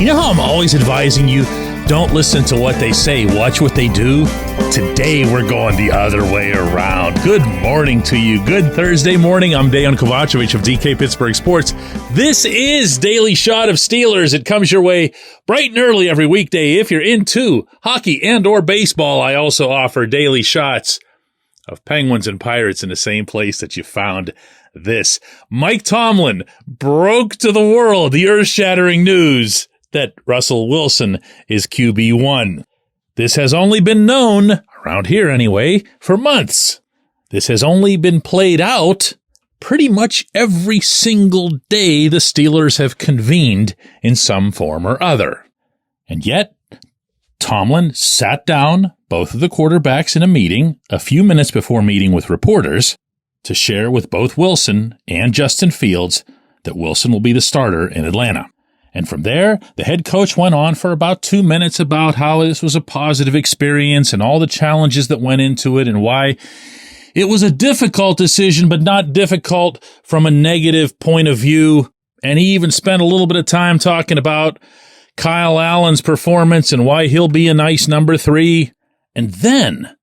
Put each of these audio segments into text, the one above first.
You know how I'm always advising you, don't listen to what they say, watch what they do? Today we're going the other way around. Good morning to you. Good Thursday morning. I'm Dejan Kovacevic of DK Pittsburgh Sports. This is Daily Shot of Steelers. It comes your way bright and early every weekday. If you're into hockey and or baseball, I also offer daily shots of Penguins and Pirates in the same place that you found this. Mike Tomlin broke to the world the earth-shattering news that Russell Wilson is QB1. This has only been known, around here anyway, for months. This has only been played out pretty much every single day the Steelers have convened in some form or other. And yet, Tomlin sat down both of the quarterbacks in a meeting a few minutes before meeting with reporters to share with both Wilson and Justin Fields that Wilson will be the starter in Atlanta. And from there, the head coach went on for about 2 minutes about how this was a positive experience and all the challenges that went into it and why it was a difficult decision, but not difficult from a negative point of view. And he even spent a little bit of time talking about Kyle Allen's performance and why he'll be a nice number 3. And then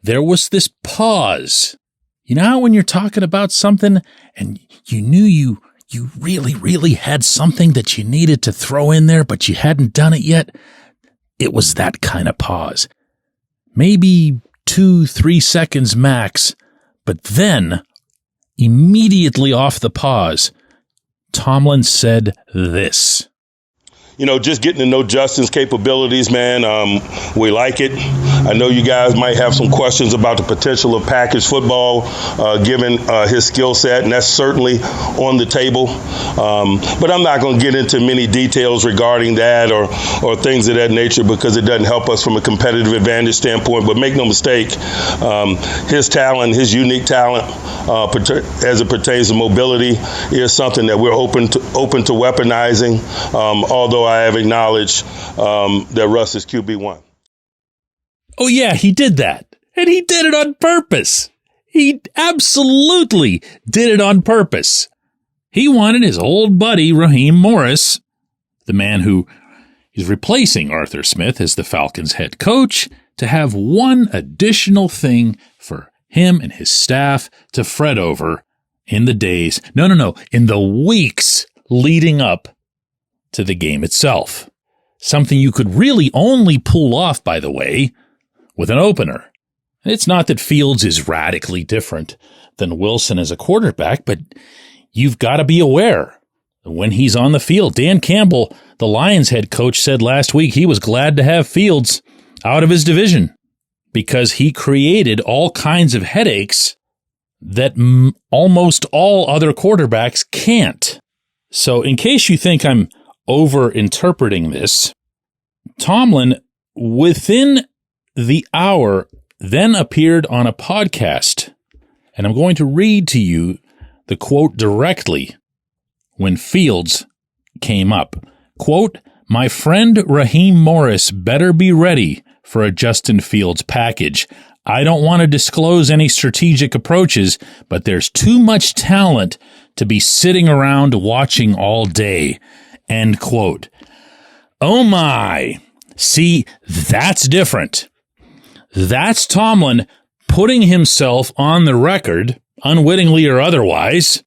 there was this pause. You know how when you're talking about something and you knew you really had something that you needed to throw in there, but you hadn't done it yet? It was that kind of pause. Maybe 2-3 seconds max, but then, immediately off the pause, Tomlin said this. You know, just getting to know Justin's capabilities, man, we like it. I know you guys might have some questions about the potential of package football, given his skill set, and that's certainly on the table. But I'm not going to get into many details regarding that or things of that nature because it doesn't help us from a competitive advantage standpoint. But make no mistake, his talent, his unique talent, as it pertains to mobility, is something that we're open to weaponizing, although I have acknowledged that Russ is QB1. Oh, yeah, he did that. And he did it on purpose. He absolutely did it on purpose. He wanted his old buddy, Raheem Morris, the man who is replacing Arthur Smith as the Falcons head coach, to have one additional thing for him and his staff to fret over in the days, in the weeks leading up to the game itself. Something you could really only pull off, by the way, with an opener. It's not that Fields is radically different than Wilson as a quarterback, but you've got to be aware when he's on the field. Dan Campbell, the Lions head coach, said last week he was glad to have Fields out of his division because he created all kinds of headaches that almost all other quarterbacks can't. So in case you think I'm over-interpreting this, Tomlin, within the hour, then appeared on a podcast, and I'm going to read to you the quote directly when Fields came up. Quote, "My friend Raheem Morris better be ready for a Justin Fields package. I don't want to disclose any strategic approaches, but there's too much talent to be sitting around watching all day." End quote. Oh my. See, that's different. That's Tomlin putting himself on the record, unwittingly or otherwise,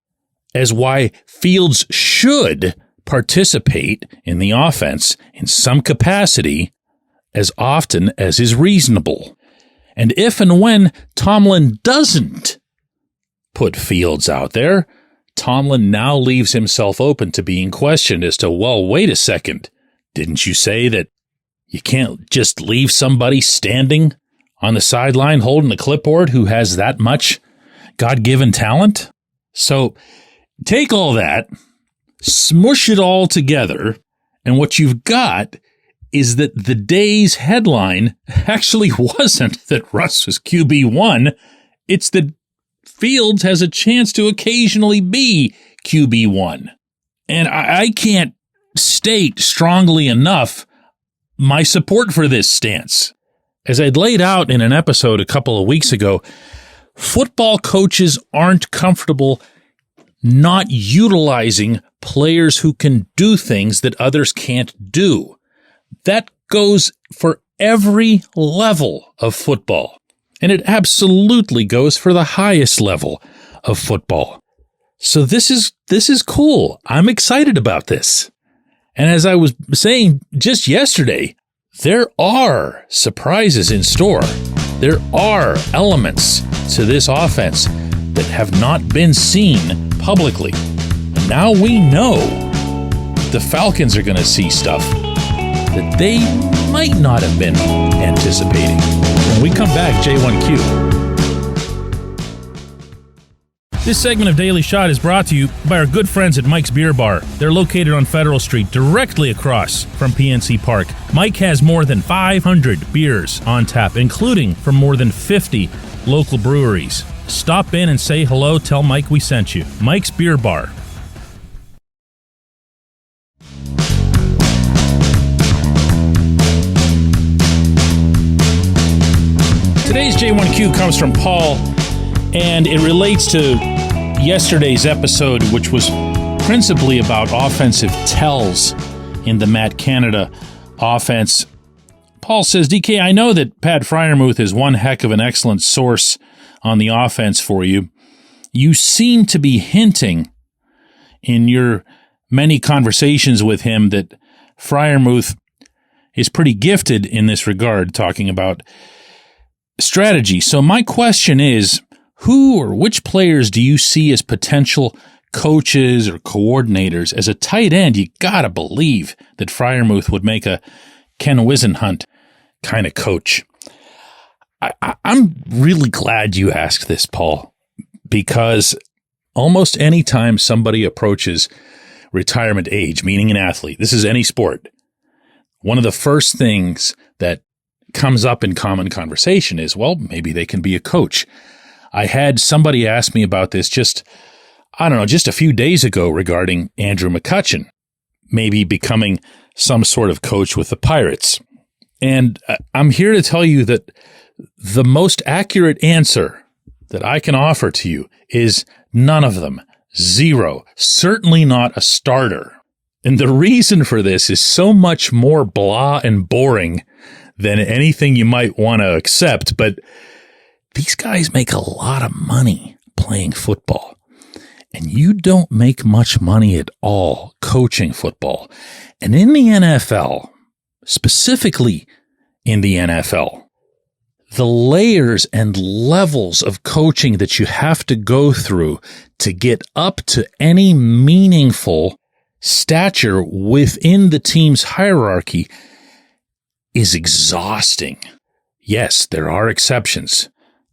as why Fields should participate in the offense in some capacity as often as is reasonable. And if and when Tomlin doesn't put Fields out there, Tomlin now leaves himself open to being questioned as to, well, wait a second, didn't you say that you can't just leave somebody standing on the sideline holding a clipboard who has that much God-given talent? So take all that, smush it all together, and what you've got is that the day's headline actually wasn't that Russ was QB1. It's that Fields has a chance to occasionally be QB1. And I can't state strongly enough my support for this stance. As I'd laid out in an episode a couple of weeks ago, football coaches aren't comfortable not utilizing players who can do things that others can't do. That goes for every level of football. And it absolutely goes for the highest level of football. So this is cool. I'm excited about this. And as I was saying just yesterday, there are surprises in store. There are elements to this offense that have not been seen publicly. And now we know the Falcons are going to see stuff that they might not have been anticipating. When we come back, J1Q. This segment of Daily Shot is brought to you by our good friends at Mike's Beer Bar. They're located on Federal Street, directly across from PNC Park. Mike has more than 500 beers on tap, including from more than 50 local breweries. Stop in and say hello. Tell Mike we sent you. Mike's Beer Bar. Today's J1Q comes from Paul, and it relates to yesterday's episode, which was principally about offensive tells in the Matt Canada offense. Paul says, DK, I know that Pat Freiermuth is one heck of an excellent source on the offense for you. You seem to be hinting in your many conversations with him that Freiermuth is pretty gifted in this regard, talking about strategy. So my question is, who or which players do you see as potential coaches or coordinators? As a tight end, you gotta believe that Freiermuth would make a Ken Wisenhunt kind of coach. I'm really glad you asked this, Paul, because almost any time somebody approaches retirement age, meaning an athlete, this is any sport, one of the first things that comes up in common conversation is, well, maybe they can be a coach. I had somebody ask me about this just a few days ago regarding Andrew McCutchen, maybe becoming some sort of coach with the Pirates. And I'm here to tell you that the most accurate answer that I can offer to you is none of them. Zero. Certainly not a starter. And the reason for this is so much more blah and boring than anything you might want to accept, but these guys make a lot of money playing football, and you don't make much money at all coaching football. And in the NFL, specifically in the NFL, the layers and levels of coaching that you have to go through to get up to any meaningful stature within the team's hierarchy is exhausting. Yes, there are exceptions.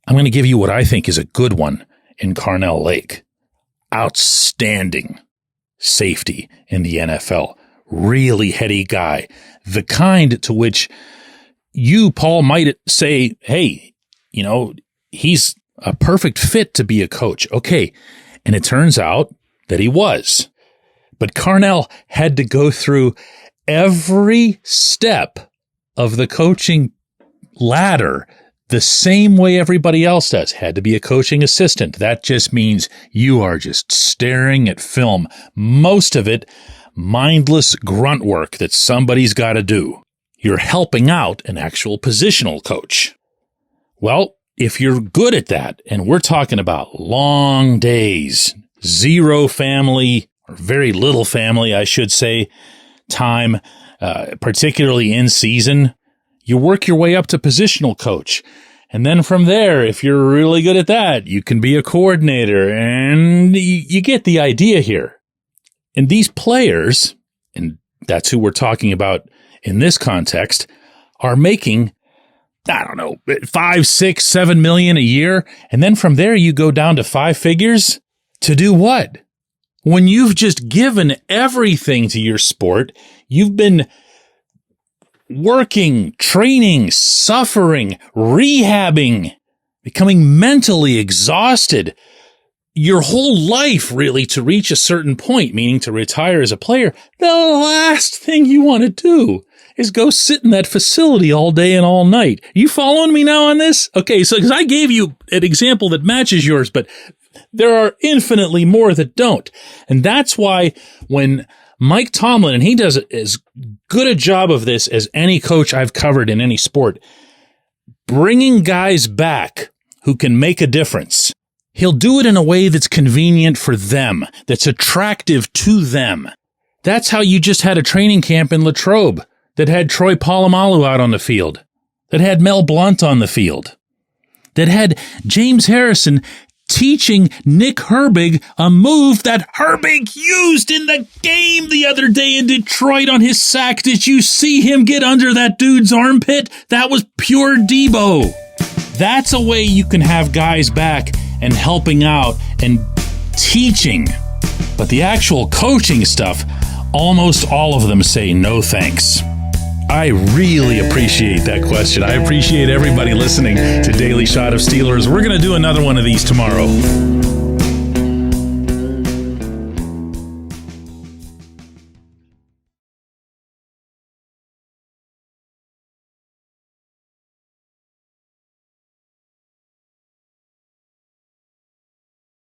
I'm going to give you what I think is a good one in Carnell Lake. Outstanding safety in the NFL. Really heady guy. The kind to which you, Paul, might say, hey, he's a perfect fit to be a coach. Okay. And it turns out that he was. But Carnell had to go through every step of the coaching ladder the same way everybody else does. Had to be a coaching assistant. That just means you are just staring at film. Most of it mindless grunt work that somebody's got to do. You're helping out an actual positional coach. Well, if you're good at that, and we're talking about long days, zero family, or very little family, I should say, time, particularly in season, you work your way up to positional coach. And then from there, if you're really good at that, you can be a coordinator, and you get the idea here. And these players, and that's who we're talking about in this context, are making, I don't know, 5, 6, 7 million a year. And then from there, you go down to 5 figures to do what? When you've just given everything to your sport, you've been working, training, suffering, rehabbing, becoming mentally exhausted your whole life, really, to reach a certain point, meaning to retire as a player. The last thing you want to do is go sit in that facility all day and all night. You following me now on this? Okay, so because I gave you an example that matches yours, but There are infinitely more that don't. And that's why when Mike Tomlin, and he does as good a job of this as any coach I've covered in any sport, bringing guys back who can make a difference. He'll do it in a way that's convenient for them, that's attractive to them. That's how you just had a training camp in Latrobe that had Troy Polamalu out on the field, that had Mel Blount on the field, that had James Harrison teaching Nick Herbig a move that Herbig used in the game the other day in Detroit on his sack. Did you see him get under that dude's armpit? That was pure Debo. That's a way you can have guys back and helping out and teaching. But the actual coaching stuff, almost all of them say no thanks. I really appreciate that question. I appreciate everybody listening to Daily Shot of Steelers. We're going to do another one of these tomorrow.